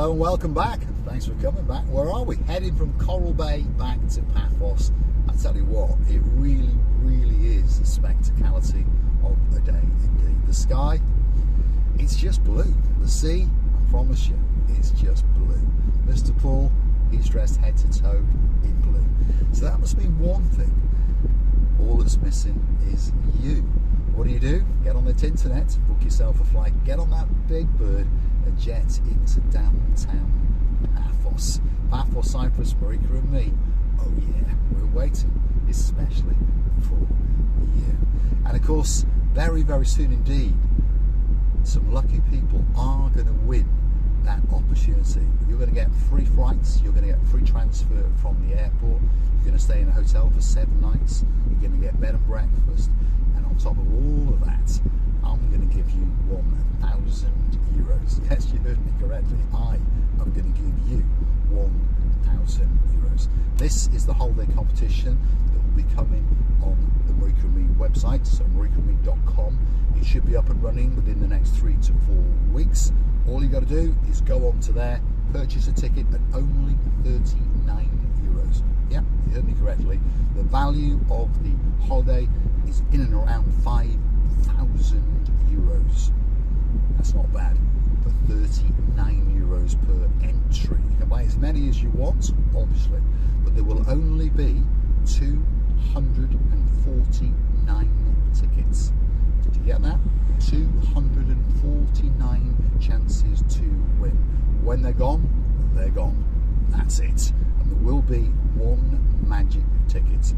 Hello and welcome back. Thanks for coming back. Where are we? Heading from Coral Bay back to Paphos. I tell you what, it really, really is the spectacality of a day indeed. The sky, it's just blue. The sea, I promise you, it's just blue. Mr. Paul, he's dressed head to toe in blue. So that must mean one thing. All that's missing is you. What do? Get on the internet, book yourself a flight, get on that big bird and jet into downtown Paphos. Paphos, Cyprus, Marika and me. Oh yeah, we're waiting, especially for you. And of course, very, very soon indeed, some lucky people are going to win that opportunity. You're going to get free flights, you're going to get free transfer from the airport, you're going to stay in a hotel for 7 nights, you're going to get bed and breakfast, and on top of all of that, I'm going to give you 1,000 euros. Yes, you heard me correctly. I am going to give you 1,000 euros. This is the holiday competition that will be coming on the Marika and Me website, so marikandme.com. It should be up and running within the next 3 to 4 weeks. All you got to do is go on to there, purchase a ticket at only 39 euros. Yeah, you heard me correctly. The value of the holiday is in and around 5,000 euros. That's not bad. For 39 euros per entry. You can buy as many as you want, obviously, but there will only be 249 tickets. Did you get that? 249 chances to win. When they're gone, they're gone. That's it. And there will be one magic ticket.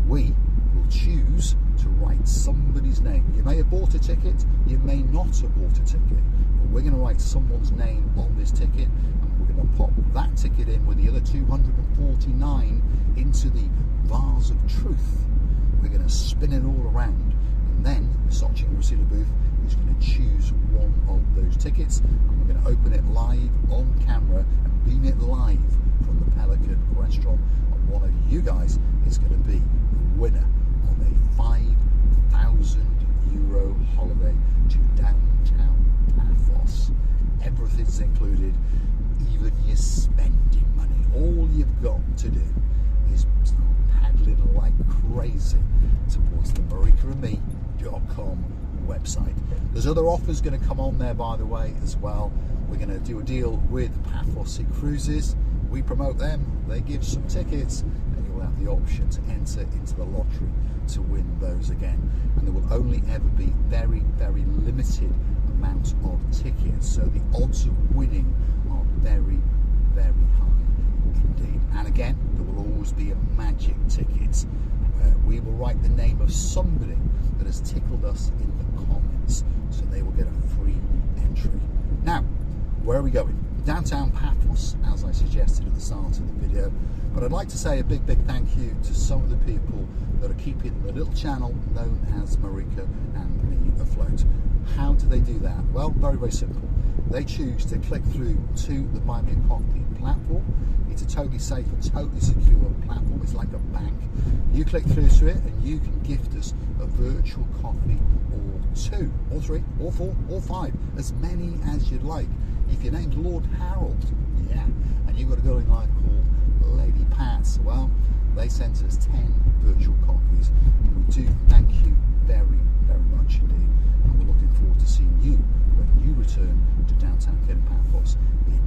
We will choose to write somebody's name. You may have bought a ticket, you may not have bought a ticket, but we're going to write someone's name on this ticket, and we're going to pop that ticket in with the other 249 into the vase of truth. We're going to spin it all around, and then Sochin Booth is going to choose one of those tickets, and we're going to open it live on camera and beam it live from the Pelican restaurant, and one of you guys is going to be the winner of a 5,000 euro holiday to downtown Paphos. Everything's included, even your spending money. All you've got to do is start paddling like crazy towards the marikandme.com website. There's other offers going to come on there, by the way, as well. We're going to do a deal with Paphos Sea Cruises. We promote them, they give some tickets, and you'll have the option to enter into the lottery to win those again. And there will only ever be very, very limited amount of tickets, so the odds of winning are very, very high indeed. And again, there will always be a magic ticket. We will write the name of somebody that has tickled us in the comments, so they will get a free entry. Now, where are we going? Downtown Paphos, as I suggested at the start of the video, but I'd like to say a big, big thank you to some of the people that are keeping the little channel known as Marika and Me afloat. How do they do that? Well, very, very simple. They choose to click through to the Buy Me a Coffee platform. It's a totally safe and totally secure platform. It's like a bank. You click through to it and you can gift us a virtual coffee or 2, or 3, or 4, or 5, as many as you'd like. If your name's Lord Harold, yeah, and you've got a girl in life called Lady Pat, well, they sent us 10 virtual coffees. And we do thank you very, very much indeed. And we're looking forward to seeing you when you return to downtown Paphos in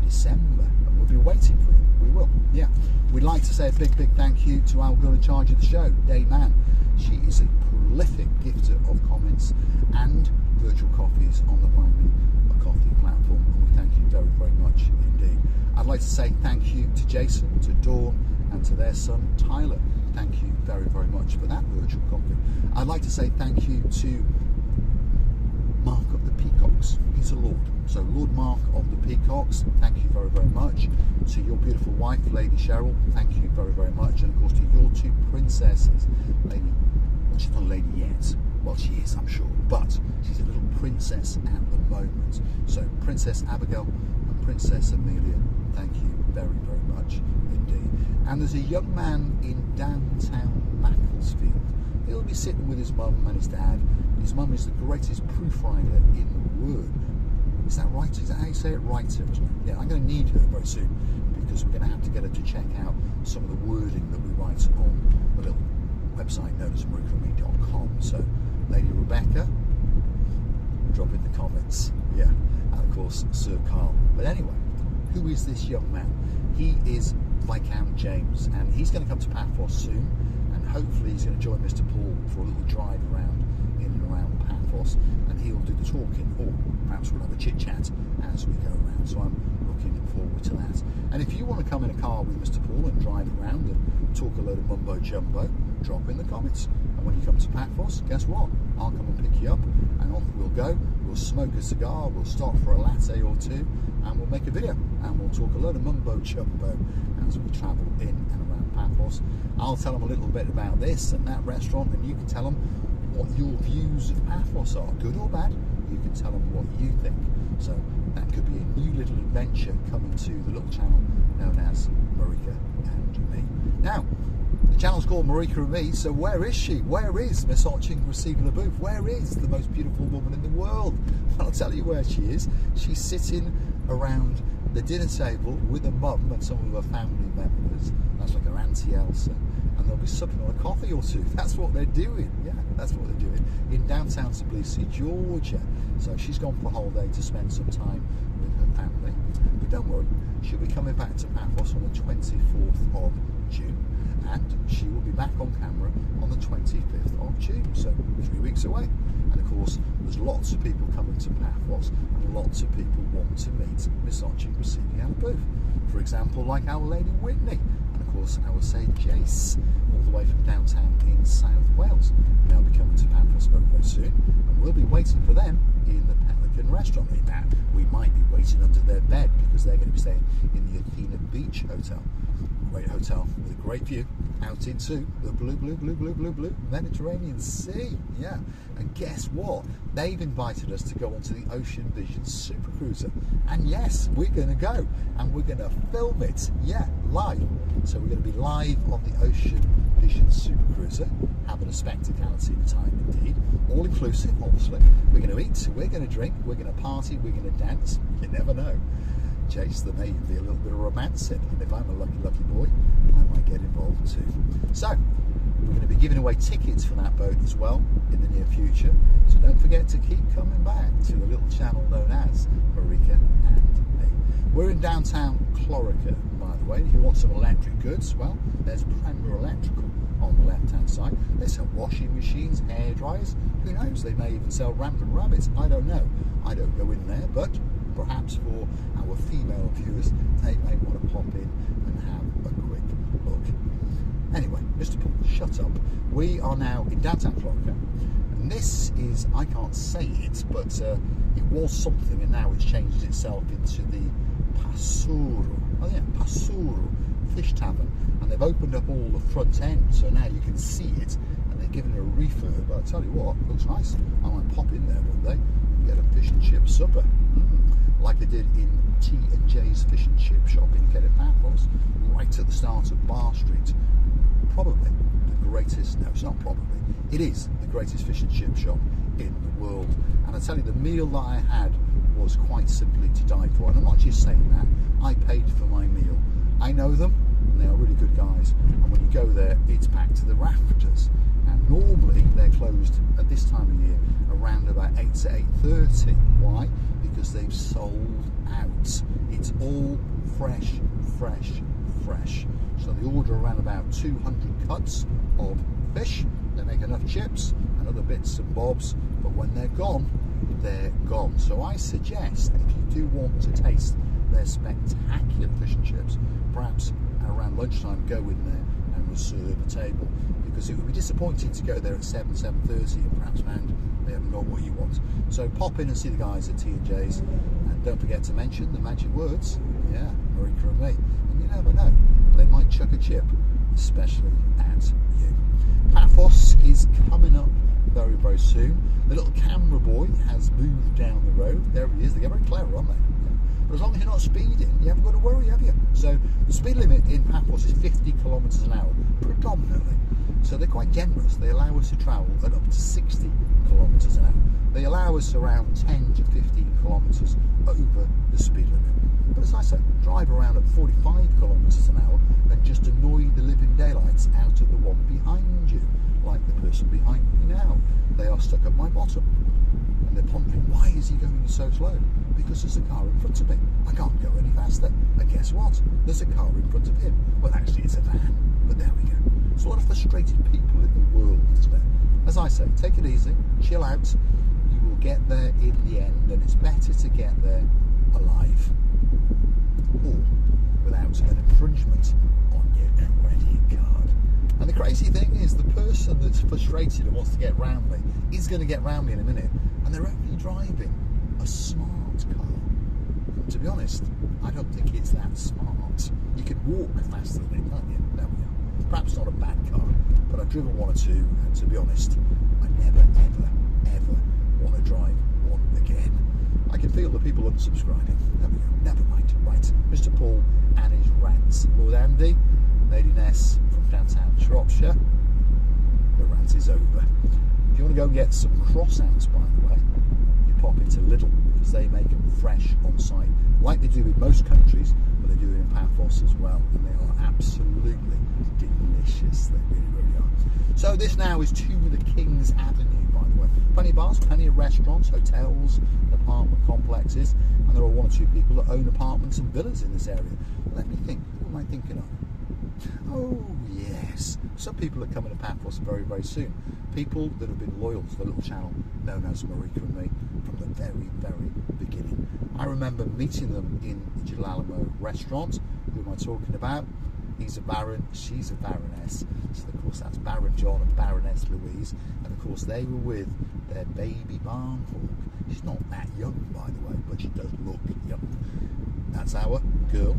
December. And we'll be waiting for you. We will, yeah. We'd like to say a big, big thank you to our girl in charge of the show, Day Man. She is a prolific gifter of comments and virtual coffees on the Buy Me a Coffee platform, and we thank you very, very much indeed. I'd like to say thank you to Jason, to Dawn, and to their son Tyler. Thank you very, very much for that virtual coffee. I'd like to say thank you to Mark of the Peacocks. He's a lord. So Lord Mark of the Peacocks, thank you very, very much. To your beautiful wife, Lady Cheryl, thank you very, very much. And of course to your 2 princesses, Lady, well, she's not a lady yet. Well, she is, I'm sure, but she's a little princess at the moment. So Princess Abigail and Princess Amelia, thank you very, very much indeed. And there's a young man in downtown Macclesfield. He'll be sitting with his mum and his dad. His mum is the greatest proofreader in the world. Is that right? Is that how you say it? Writer, isn't it? Yeah, I'm going to need her very soon because we're going to have to get her to check out some of the wording that we write on the little website known as marikame.com. So, Lady Rebecca, drop in the comments. Yeah, and of course, Sir Carl. But anyway, who is this young man? He is Viscount James, and he's going to come to Paphos soon, and hopefully he's going to join Mr. Paul for a little drive around in and around Paphos, and he'll do the talking, or perhaps we'll have a chit chat as we go around. So I'm looking forward to that. And if you want to come in a car with Mr. Paul and drive around and talk a load of mumbo jumbo, drop in the comments. And when you come to Paphos, guess what? I'll come and pick you up, and off we'll go. We'll smoke a cigar, we'll stop for a latte or two, and we'll make a video, and we'll talk a load of mumbo jumbo as we travel in and around Paphos. I'll tell them a little bit about this and that restaurant, and you can tell them what your views of Paphos are, good or bad. You can tell them what you think. So that could be a new little adventure coming to the little channel known as Marika and Me. Now, the channel's called Marika and Me, so where is she? Where is Miss Otching receiving a booth? Where is the most beautiful woman in the world? Well, I'll tell you where she is. She's sitting around the dinner table with her mum and some of her family members. That's like her Auntie Elsa. And they'll be supping on a coffee or two. That's what they're doing. Yeah, that's what they're doing in downtown Tbilisi, Georgia. So she's gone for a holiday to spend some time with her family. But don't worry, she'll be coming back to Paphos on the 24th of June. And she will be back on camera on the 25th of June, so 3 weeks away. And of course, there's lots of people coming to Paphos, and lots of people want to meet Miss Otching receiving our booth. For example, like Our Lady Whitney, and of course, our Saint Jace, all the way from downtown in South Wales. They'll be coming to Paphos very, very soon, and we'll be waiting for them in the Pelican restaurant. In that, we might be waiting under their bed because they're going to be staying in the Athena Beach Hotel. Great hotel with a great view out into the blue Mediterranean Sea. Yeah, and guess what? They've invited us to go onto the Ocean Vision Super Cruiser, and yes, we're going to go and we're going to film it. Yeah, live. So we're going to be live on the Ocean Vision Super Cruiser, having a spectacality of time indeed, all inclusive. Obviously, we're going to eat, we're going to drink, we're going to party, we're going to dance. You never know. Chase, there may even be a little bit of romance in, and if I'm a lucky boy, I might get involved too. So, we're going to be giving away tickets for that boat as well in the near future, so don't forget to keep coming back to the little channel known as Marika and Me. We're in downtown Clorica, by the way. If you want some electric goods, well, there's Premier Electrical on the left-hand side. They sell washing machines, hair dryers, who knows, they may even sell rampant rabbits, I don't know. I don't go in there, but perhaps for our female viewers, they may want to pop in and have a quick look. Anyway, Mr. Paul, shut up. We are now in downtown Florida, and this is, I can't say it, but it was something, and now it's changed itself into the Pasuru Fish Tavern, and they've opened up all the front end, so now you can see it, and they're giving it a refurb. But I tell you what, it looks nice. I might pop in there one day and get a fish and chip supper. Like I did in T&J's Fish and Chip shop in Paphos, right at the start of Bar Street. Probably the greatest, no, it's not probably, it is the greatest fish and chip shop in the world. And I tell you, the meal that I had was quite simply to die for. And I'm not just saying that, I paid for my meal. I know them, and they are really good guys. And when you go there, it's packed to the rafters. And normally they're closed at this time of year around about 8 to 8:30. Why? Because they've sold out. It's all fresh. So they order around about 200 cuts of fish. They make enough chips and other bits and bobs, but when they're gone, they're gone. So I suggest, if you do want to taste their spectacular fish and chips, perhaps around lunchtime go in there and reserve a table, because it would be disappointing to go there at 7:30 and perhaps find they haven't got what you want. So pop in and see the guys at T&J's, and don't forget to mention the magic words, yeah, Marika and Me, and you never know, they might chuck a chip, especially at you. Paphos is coming up very, very soon. The little camera boy has moved down the road. There he is. They get very clever, aren't they? Yeah. But as long as you're not speeding, you haven't got to worry, have you? So the speed limit in Paphos is 50 kilometres an hour, predominantly. So they're quite generous. They allow us to travel at up to 60 kilometres an hour. They allow us around 10 to 15 kilometres over the speed limit. But as I said, drive around at 45 kilometres an hour and just annoy the living daylights out of the one behind you, like the person behind me now. They are stuck at my bottom. And they're pondering, why is he going so slow? Because there's a car in front of me. I can't go any faster. And guess what? There's a car in front of him. Well, actually, it's a van. But there we go. There's a lot of frustrated people in the world, isn't there? As I say, take it easy, chill out. You will get there in the end, and it's better to get there alive or without an infringement on your credit card. And the crazy thing is, the person that's frustrated and wants to get round me is going to get round me in a minute, and they're only driving a smart car. And to be honest, I don't think it's that smart. You can walk faster than it, can't you? There we go. Perhaps not a bad car, but I've driven one or two, and to be honest, I never, ever, ever want to drive one again. I can feel the people unsubscribing. There we go. Never mind. Right, Mr. Paul and his rants. Lord Andy, Lady Ness from downtown Shropshire. The rant is over. If you want to go and get some croissants, by the way, you pop into Lidl, because they make them fresh on site, like they do in most countries, but they do it in Paphos as well, and they are absolutely delicious. They really, really are. So this now is to the King's Avenue, by the way. Plenty of bars, plenty of restaurants, hotels, apartment complexes, and there are one or two people that own apartments and villas in this area. Let me think, who am I thinking of? Oh yes, some people are coming to Paphos very, very soon. People that have been loyal to the little channel known as Marika and me from the very, very beginning. I remember meeting them in the Girolamo restaurant. Who am I talking about? He's a baron, she's a baroness. So of course that's Baron John and Baroness Louise. And of course they were with their baby barn hawk. She's not that young, by the way, but she does look young. That's our girl,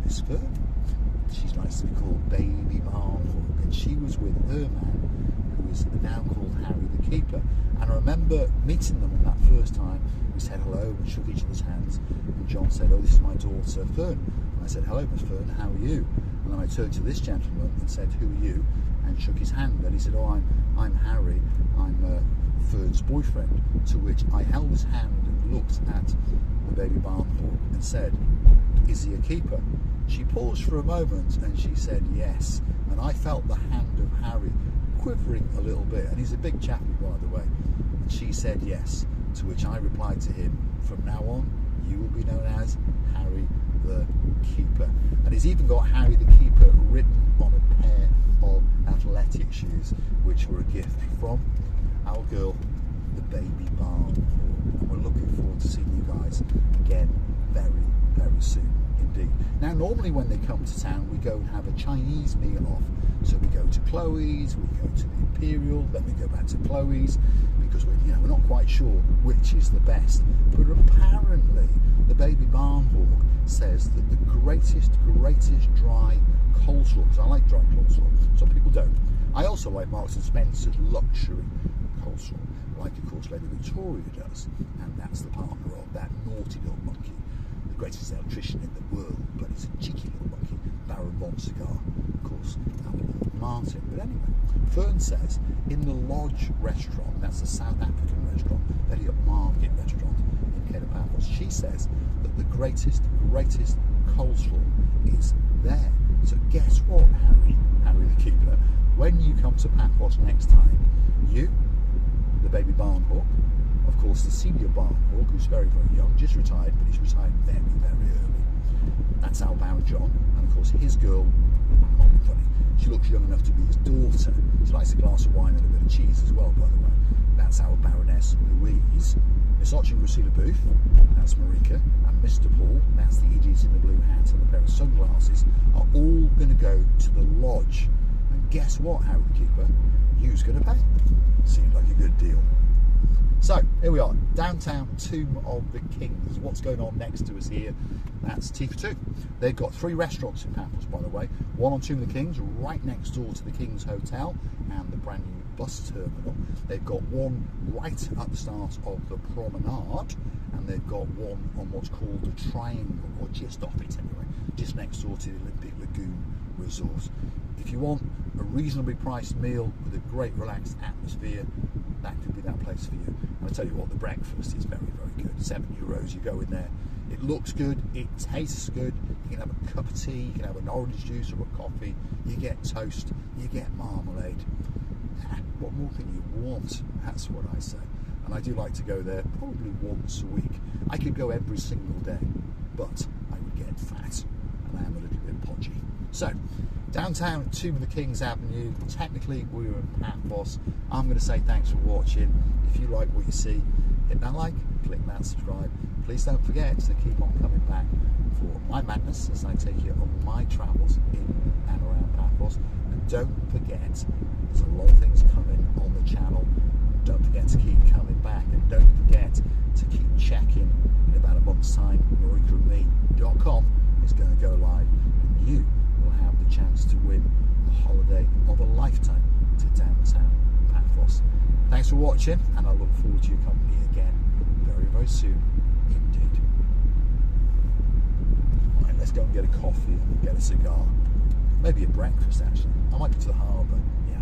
Miss Fern. She's nice to be called Baby Barn Hawk, and she was with her man, who is now called Harry the Keeper. And I remember meeting them on that first time. We said hello and shook each other's hands, and John said, "Oh, this is my daughter Fern." And I said, "Hello, Miss Fern, how are you?" And then I turned to this gentleman and said, "Who are you?" and shook his hand. And he said, "Oh, I'm Harry. I'm Fern's boyfriend." To which I held his hand and looked at the Baby Barn Hawk and said, "Is he a keeper?" She paused for a moment and she said yes, and I felt the hand of Harry quivering a little bit, and he's a big chappy, by the way. And she said yes, to which I replied to him, "From now on you will be known as Harry the Keeper." And he's even got Harry the Keeper written on a pair of athletic shoes, which were a gift from our girl, the Baby Barn Hawk. And we're looking forward to seeing you guys again very, very soon indeed. Now, normally when they come to town, we go and have a Chinese meal off. So we go to Chloe's, we go to the Imperial, then we go back to Chloe's, because we're not quite sure which is the best. But apparently, the Baby Barn Hawk says that the greatest dry coleslaw, because I like dry coleslaw, some people don't. I also like Marks and Spencer's luxury coleslaw, like of course Lady Victoria does, and that's the partner of that naughty little monkey, the greatest electrician in the world, but it's a cheeky little monkey, Baron von Cigar, of course, our Lord Martin. But anyway, Fern says in the Lodge restaurant, that's a South African restaurant, very upmarket restaurant in Cape Paphos, she says that the greatest coleslaw is there. So guess what, Harry the Keeper, when you come to Paphos next time, you, the Baby Barn Hawk, of course the senior Barn Hawk, who's very, very young, just retired, but he's retired very, very early. That's our Baron John, and of course his girl, not be funny, she looks young enough to be his daughter. She likes a glass of wine and a bit of cheese as well, by the way. That's our Baroness Louise. Miss Archie Lucilla Booth, that's Marika, and Mr. Paul, that's the idiot in the blue hat and the pair of sunglasses, are all going to go to the Lodge. And guess what, Harry the Keeper? You's going to pay. Seems like a good deal. So, here we are, downtown Tomb of the Kings. What's going on next to us here? That's Tea for Two. They've got 3 restaurants in Paphos, by the way. One on Tomb of the Kings, right next door to the King's Hotel and the brand new bus terminal. They've got one right at the start of the promenade, and they've got one on what's called the Triangle, or just off it anyway, just next door to the Olympic Lagoon Resort. If you want a reasonably priced meal with a great relaxed atmosphere, that could be that place for you. And I tell you what, the breakfast is very, very good. €7, you go in there. It looks good, it tastes good. You can have a cup of tea, you can have an orange juice or a coffee, you get toast, you get marmalade. What more can you want? That's what I say. And I do like to go there probably once a week. I could go every single day, but I would get fat, and I am a little bit podgy. So, downtown 2 of the Kings Avenue, technically we were in Paphos. I'm going to say thanks for watching. If you like what you see, hit that like, click that subscribe. Please don't forget to keep on coming back for my madness as I take you on my travels in and around Paphos. And don't forget, there's a lot of things coming on the channel. Don't forget to keep coming back, and don't forget to keep checking. In about a month's time, marikaandme.com is going to go live, and you will have the chance to win a holiday of a lifetime to downtown Paphos. Thanks for watching, and I look forward to your company again very, very soon indeed. Right, let's go and get a coffee and get a cigar. Maybe a breakfast, actually. I might go to the harbour. Yeah.